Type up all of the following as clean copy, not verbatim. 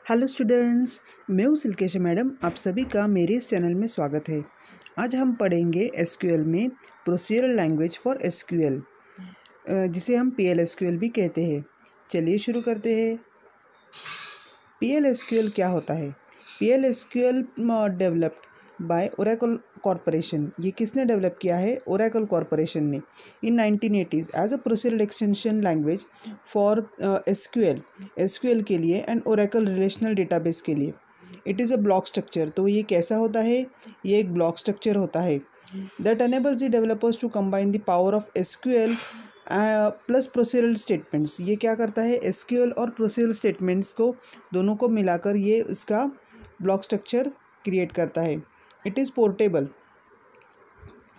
Hello students, मैं हूँ सिल्केश madam. आप सभी का मेरे इस चैनल में स्वागत है। आज हम पढ़ेंगे एसक्यूएल में प्रोसीजरल लैंग्वेज फॉर एसक्यूएल, जिसे हम पीएल भी कहते हैं। चलिए शुरू करते हैं। पीएल क्या होता है? PL developed by Oracle corporation. ये किसने डेवलप किया है? ओरेकल कॉरपोरेशन ने in 1980s as a procedural extension language for SQL के लिए एंड ओरेकल रिलेशनल डेटाबेस के लिए। It is a block structure. तो ये कैसा होता है? ये एक ब्लॉक स्ट्रक्चर होता है that enables the developers to combine the power of SQL plus procedural statements. ये क्या करता है? एसक्यूएल और प्रोसीजरल स्टेटमेंट्स को दोनों को मिलाकर ये इसका ब्लॉक स्ट्रक्चर क्रिएट करता है। It is portable.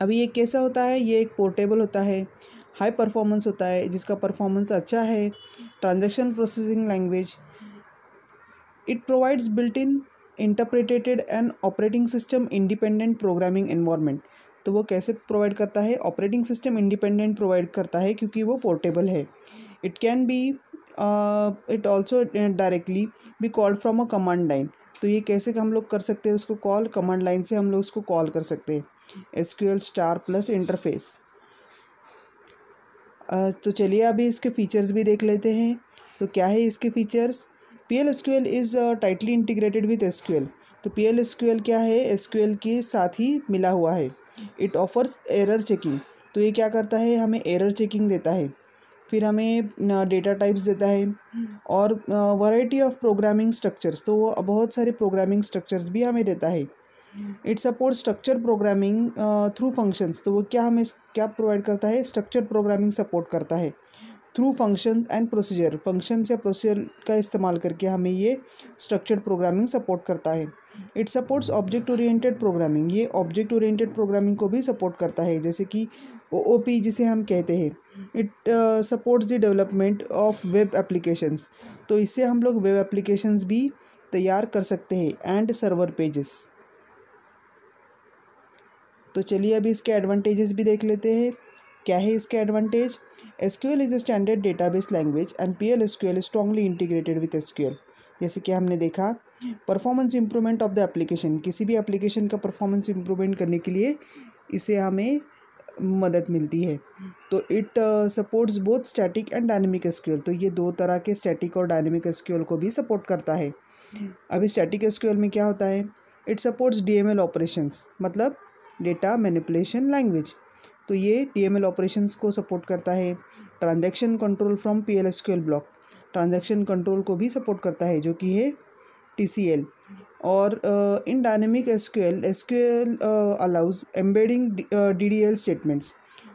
अभी ये कैसा होता है? ये एक पोर्टेबल होता है, हाई परफॉर्मेंस होता है, जिसका परफॉर्मेंस अच्छा है। Transaction processing language. It provides built in interpreted and operating system independent programming environment. तो वो कैसे प्रोवाइड करता है? ऑपरेटिंग सिस्टम इंडिपेंडेंट प्रोवाइड करता है क्योंकि वो पोर्टेबल है। It can be it also directly be called from a command line. तो ये कैसे हम लोग कर सकते हैं उसको कॉल? कमांड लाइन से हम लोग उसको कॉल कर सकते हैं। SQL star plus interface. तो चलिए अभी इसके फीचर्स भी देख लेते हैं। तो क्या है इसके features? PL/SQL is tightly integrated with SQL। तो PL/SQL क्या है? SQL के साथ ही मिला हुआ है। It offers error checking. तो ये क्या करता है? हमें एरर चेकिंग देता है। फिर हमें डेटा टाइप्स देता है और वैरायटी ऑफ प्रोग्रामिंग स्ट्रक्चर्स। तो वो बहुत सारे प्रोग्रामिंग स्ट्रक्चर्स भी हमें देता है। It support structure programming through functions. तो वो क्या हमें क्या प्रोवाइड करता है? स्ट्रक्चर प्रोग्रामिंग सपोर्ट करता है through functions and procedure. Functions या प्रोसीजर का इस्तेमाल करके हमें ये स्ट्रक्चर्ड प्रोग्रामिंग सपोर्ट करता है। It supports object oriented programming. ये ऑब्जेक्ट ओरिएंटेड प्रोग्रामिंग को भी सपोर्ट करता है, जैसे कि OOP जिसे हम कहते हैं। It supports the development of web applications. तो इससे हम लोग वेब एप्लीकेशंस भी तैयार कर सकते हैं एंड सर्वर पेजेस। तो चलिए अभी इसके एडवांटेजेस भी देख लेते हैं। क्या है इसके advantage? SQL is a standard database language and PL/SQL is strongly integrated with SQL। जैसे कि हमने देखा, performance improvement of the application. किसी भी एप्लीकेशन का परफॉर्मेंस इंप्रूवमेंट करने के लिए इसे हमें मदद मिलती है। तो it supports both static and dynamic SQL। तो ये दो तरह के स्टैटिक और डायनेमिक SQL को भी सपोर्ट करता है। अभी स्टैटिक SQL में क्या होता है? इट सपोर्ट्स DML ऑपरेशंस, मतलब डेटा मैनिपुलेशन लैंग्वेज। तो ये DML ऑपरेशंस को सपोर्ट करता है। Transaction control from PL/SQL block. Transaction control को भी सपोर्ट करता है, जो कि है TCL। और in dynamic SQL allows embedding DDL statements.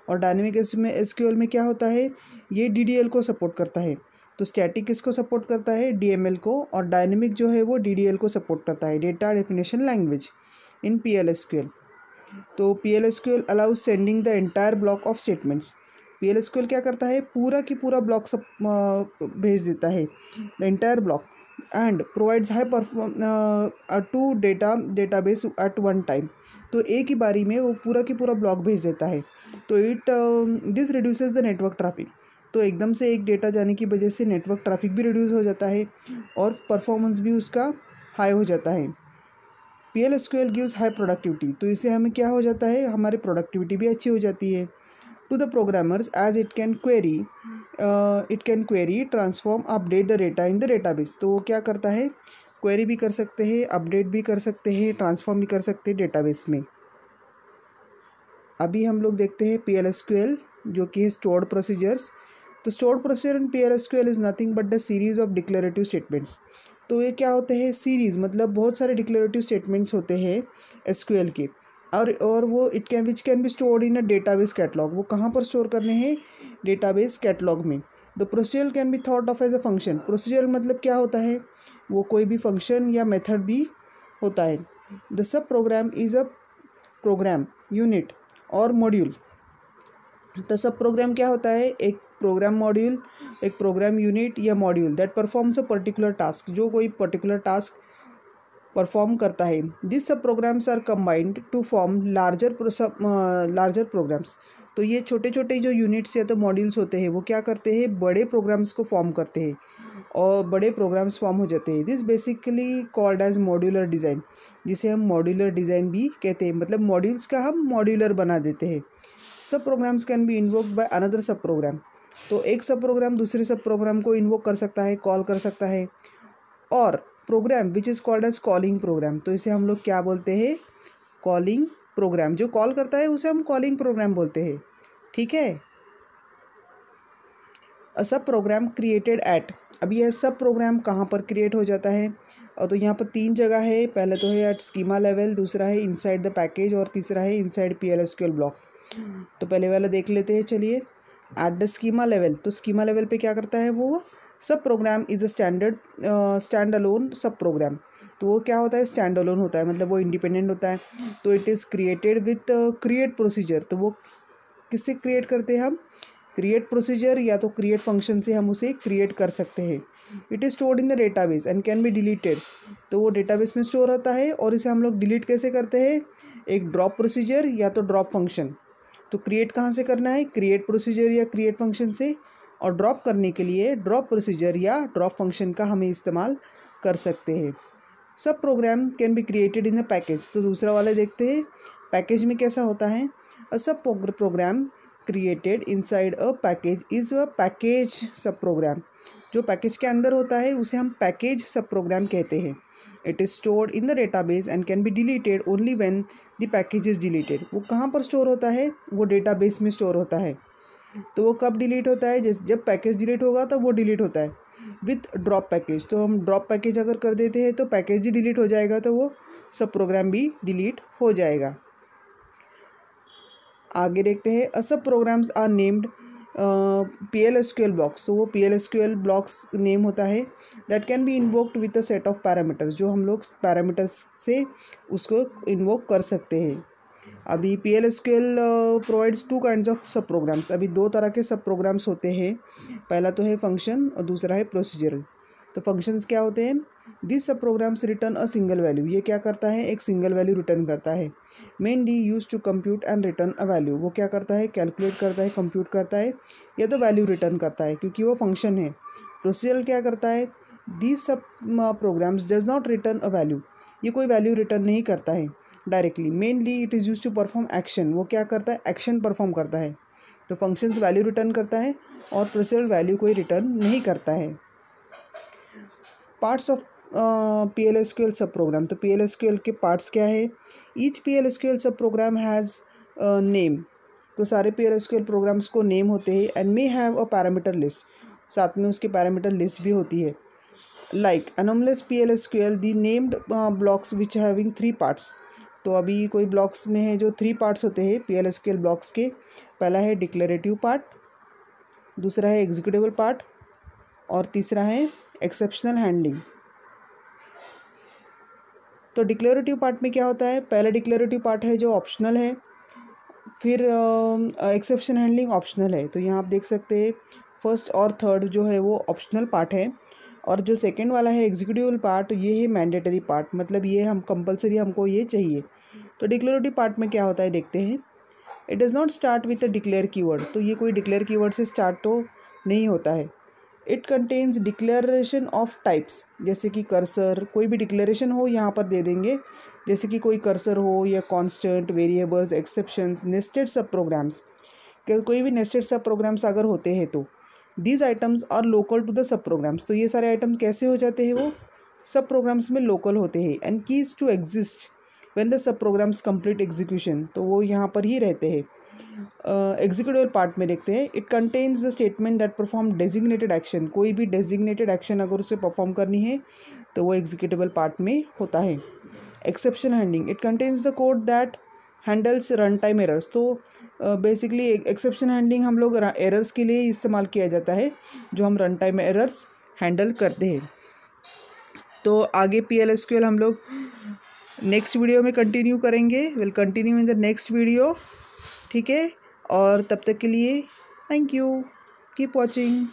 और डायनेमिक SQL में क्या होता है? ये DDL को सपोर्ट करता है। तो स्टैटिक किसको सपोर्ट करता है? DML को। और डायनेमिक जो है वो DDL को सपोर्ट करता है, data definition language in PL/SQL। तो PL/SQL allows sending the entire block of statements. PL/SQL क्या करता है? पूरा की पूरा ब्लॉक सब भेज देता है, the entire block, and provides high to database at one time. तो एक ही बारी में वो पूरा की पूरा ब्लॉक भेज देता है। तो this reduces the network traffic. तो एकदम से एक डेटा जाने की वजह से नेटवर्क ट्रैफिक भी रिड्यूस हो जाता है और परफॉर्मेंस भी उसका हाई हो जाता है। PL/SQL gives high productivity. तो इससे हमें क्या हो जाता है? हमारी प्रोडक्टिविटी भी अच्छी हो जाती है। To the programmers as it can query transform update the data in the database. तो वो क्या करता है? क्वेरी भी कर सकते हैं, अपडेट भी कर सकते हैं, ट्रांसफॉर्म भी कर सकते हैं डेटाबेस में। अभी हम लोग देखते हैं PL/SQL, जो कि है स्टोर्ड प्रोसीजर्स। तो stored procedure in PL/SQL is nothing but the series of declarative statements. तो ये क्या होते हैं? सीरीज़, मतलब बहुत सारे डिक्लेरेटिव स्टेटमेंट्स होते हैं SQL के। और वो which can be stored in a database catalog. वो कहाँ पर स्टोर करने हैं? डेटाबेस कैटलॉग में। The procedure can be thought of as a function. Procedure मतलब क्या होता है? वो कोई भी फंक्शन या मेथड भी होता है। The sub program is a program unit और मॉड्यूल। तो सब प्रोग्राम क्या होता है? एक प्रोग्राम मॉड्यूल, एक प्रोग्राम यूनिट या module that performs a particular task, जो कोई पर्टिकुलर टास्क परफॉर्म करता है। दिस सब programs are combined to form larger programs. तो ये छोटे छोटे जो यूनिट्स या तो मॉड्यूल्स होते हैं वो क्या करते हैं? बड़े प्रोग्राम्स को फॉर्म करते हैं। और बड़े प्रोग्राम्स फॉर्म हो जाते हैं। This basically called as modular design, जिसे हम मॉड्यूलर डिज़ाइन भी कहते हैं, मतलब मॉड्यूल्स का हम मॉड्यूलर बना देते हैं। Sub programs can be invoked by another sub program, तो एक सब प्रोग्राम दूसरे सब प्रोग्राम को इन्वोक कर सकता है, कॉल कर सकता है। और program which is called as calling program, तो इसे हम लोग क्या बोलते हैं, कॉलिंग प्रोग्राम। जो कॉल करता है उसे हम कॉलिंग प्रोग्राम बोलते हैं, ठीक है। A sub program created at, अब यह सब प्रोग्राम कहाँ पर क्रिएट हो जाता है, और तो यहाँ पर 3 जगह है। पहले तो है एट स्कीमा लेवल, दूसरा है इनसाइड द पैकेज, और तीसरा है इनसाइड PL/SQL ब्लॉक। तो पहले वाला देख लेते हैं, चलिए। एट द स्कीमा लेवल, तो स्कीमा लेवल पे क्या करता है वो, sub program is a stand alone sub program. तो वो क्या होता है, स्टैंड अलोन होता है, मतलब वो इंडिपेंडेंट होता है। तो it is created with create procedure, तो वो किससे क्रिएट करते हैं हम, क्रिएट प्रोसीजर या तो क्रिएट फंक्शन से हम उसे क्रिएट कर सकते हैं। It is stored in the database and can be deleted, तो वो डेटाबेस में स्टोर होता है और इसे हम लोग डिलीट कैसे करते हैं, एक ड्रॉप प्रोसीजर या तो ड्रॉप फंक्शन। तो क्रिएट कहाँ से करना है, क्रिएट प्रोसीजर या क्रिएट फंक्शन से, और ड्रॉप करने के लिए ड्रॉप प्रोसीजर या ड्रॉप फंक्शन का हमें इस्तेमाल कर सकते हैं। Sub program can be created in a package, तो दूसरा वाला देखते हैं पैकेज में कैसा होता है। A sub program created inside a package is a package sub program, जो पैकेज के अंदर होता है उसे हम पैकेज सब प्रोग्राम कहते हैं। It is stored in the database and can be deleted only when the package is deleted, वो कहाँ पर स्टोर होता है, वो डेटाबेस में स्टोर होता है। तो वो कब डिलीट होता है, जब पैकेज डिलीट होगा तब वो डिलीट होता है विथ ड्रॉप पैकेज। तो हम ड्रॉप पैकेज अगर कर देते हैं तो पैकेज ही डिलीट हो जाएगा, तो वो सब प्रोग्राम भी डिलीट हो जाएगा। आगे देखते हैं, अ सब programs are named PL/SQL blocks, तो वो PL/SQL ब्लॉक्स नेम होता है that can be invoked with a set of parameters, जो हम लोग पैरामीटर्स से उसको इन्वोक कर सकते हैं। अभी PL/SQL प्रोवाइड्स 2 काइंड्स ऑफ सब प्रोग्राम्स, अभी 2 तरह के सब प्रोग्राम्स होते हैं। पहला तो है फंक्शन और दूसरा है प्रोसीजरल। तो फंक्शंस क्या होते हैं, दिस सब programmes return a single value, ये क्या करता है, एक सिंगल वैल्यू रिटर्न करता है। Mainly use to compute and return a value, वो क्या करता है, कैलकुलेट करता है, कंप्यूट करता है, या तो वैल्यू रिटर्न करता है क्योंकि वो फंक्शन है। प्रोसीजरल क्या करता है, दिस सब programmes does not return a value, ये कोई वैल्यू रिटर्न नहीं करता है directly. Mainly it is use to perform action, वो क्या करता है, एक्शन परफॉर्म करता है। तो फंक्शंस वैल्यू रिटर्न करता है और प्रोसीजरल वैल्यू कोई रिटर्न नहीं करता है। पार्ट्स ऑफ PL/SQL सब प्रोग्राम, तो PL/SQL के पार्ट्स क्या है, ईच PL/SQL सब प्रोग्राम हैज़ नेम, तो सारे PL/SQL प्रोग्राम्स को नेम होते हैं। And may have a parameter list, साथ में उसकी पैरामीटर लिस्ट भी होती है। Like anonymous PL/SQL the named blocks which having 3 parts, तो अभी कोई ब्लॉक्स में है जो 3 पार्ट्स होते हैं PL/SQL ब्लॉक्स के। पहला है डिक्लेरेटिव पार्ट, दूसरा है एग्जीक्यूटेबल पार्ट, और तीसरा है एक्सेप्शनल हैंडलिंग। तो डिक्लेरेटिव पार्ट में क्या होता है, पहला डिक्लेरेटिव पार्ट है जो ऑप्शनल है, फिर एक्सेप्शन हैंडलिंग ऑप्शनल है। तो यहाँ आप देख सकते हैं फर्स्ट और थर्ड जो है वो ऑप्शनल पार्ट है, और जो सेकंड वाला है एग्जीक्यूटिव पार्ट, ये है मैंडेटरी पार्ट, मतलब ये हम कंपलसरी, हमको ये चाहिए। तो डिक्लेरेटिव पार्ट में क्या होता है देखते हैं। It does not start with a declare keyword, तो ये कोई डिक्लेयर कीवर्ड से स्टार्ट तो नहीं होता है। It contains declaration of types, जैसे कि कर्सर, कोई भी डिक्लेरेशन हो यहाँ पर दे देंगे, जैसे कि कोई कर्सर हो या constant, variables, exceptions, nested subprograms, कोई भी नेस्टेड सब प्रोग्राम्स अगर होते हैं तो these items are local to the subprograms, तो ये सारे आइटम कैसे हो जाते हैं, वो सब प्रोग्राम्स में लोकल होते हैं। And cease to exist when the subprograms complete execution, तो वो यहाँ पर ही रहते हैं। एग्जीक्यूटिव पार्ट में देखते हैं, it contains the statement that perform designated action, कोई भी डेजिग्नेटेड एक्शन अगर उसे परफॉर्म करनी है तो वो एग्जीक्यूटिबल पार्ट में होता है। Exception handling, it contains the code that handles run time errors, तो बेसिकली एक्सेप्शन हैंडलिंग हम लोग एरर्स के लिए इस्तेमाल किया जाता है, जो हम रन टाइम एरर्स हैंडल करते हैं। तो आगे PL/SQL हम लोग नेक्स्ट वीडियो में कंटिन्यू करेंगे, will continue in the next video, ठीक है। और तब तक के लिए थैंक यू, कीप वॉचिंग।